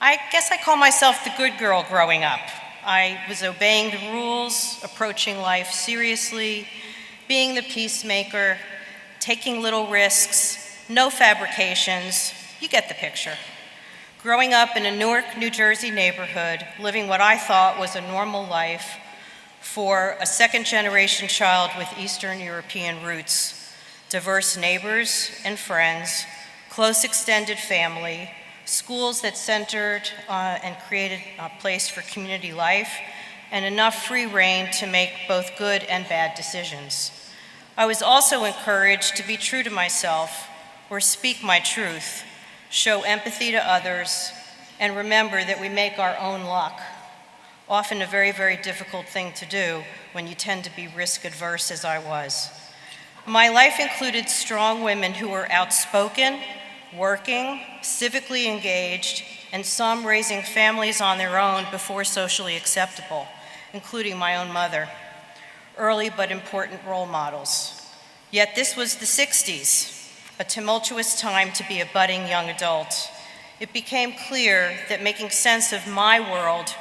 I guess I call myself the good girl growing up. I was obeying the rules, approaching life seriously, being the peacemaker, taking little risks, no fabrications. You get the picture. Growing up in a Newark, New Jersey neighborhood, living what I thought was a normal life for a second-generation child with Eastern European roots, diverse neighbors and friends, close extended family, schools that centered and created a place for community life, and enough free rein to make both good and bad decisions. I was also encouraged to be true to myself, or speak my truth, show empathy to others, and remember that we make our own luck. Often a very, very difficult thing to do when you tend to be risk adverse as I was. My life included strong women who were outspoken, working, civically engaged, and some raising families on their own before socially acceptable, including my own mother. Early but important role models. Yet this was the 60s. A tumultuous time to be a budding young adult. It became clear that making sense of my world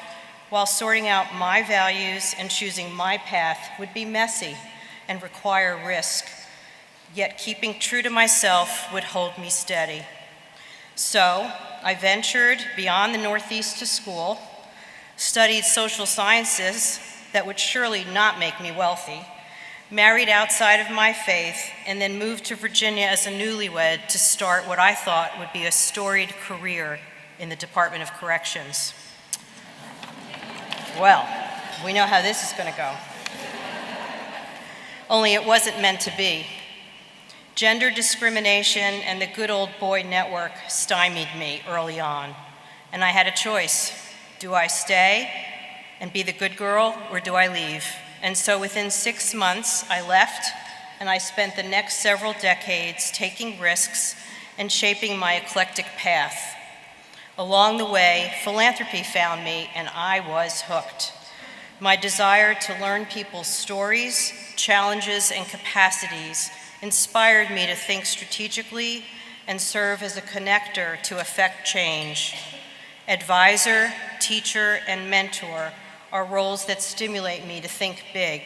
while sorting out my values and choosing my path would be messy and require risk, yet keeping true to myself would hold me steady. So I ventured beyond the Northeast to school, studied social sciences that would surely not make me wealthy, married outside of my faith, and then moved to Virginia as a newlywed to start what I thought would be a storied career in the Department of Corrections. Well, we know how this is going to go. Only it wasn't meant to be. Gender discrimination and the good old boy network stymied me early on, and I had a choice. Do I stay and be the good girl, or do I leave? And so within 6 months, I left, and I spent the next several decades taking risks and shaping my eclectic path. Along the way, philanthropy found me, and I was hooked. My desire to learn people's stories, challenges, and capacities inspired me to think strategically and serve as a connector to affect change. Advisor, teacher, and mentor are roles that stimulate me to think big.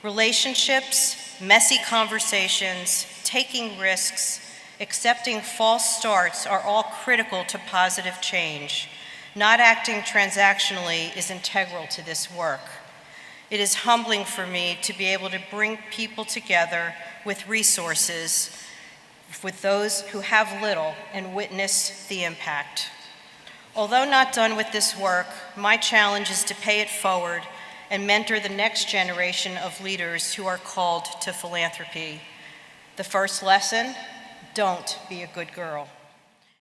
Relationships, messy conversations, taking risks, accepting false starts are all critical to positive change. Not acting transactionally is integral to this work. It is humbling for me to be able to bring people together with resources, with those who have little, and witness the impact. Although not done with this work, my challenge is to pay it forward and mentor the next generation of leaders who are called to philanthropy. The first lesson, don't be a good girl.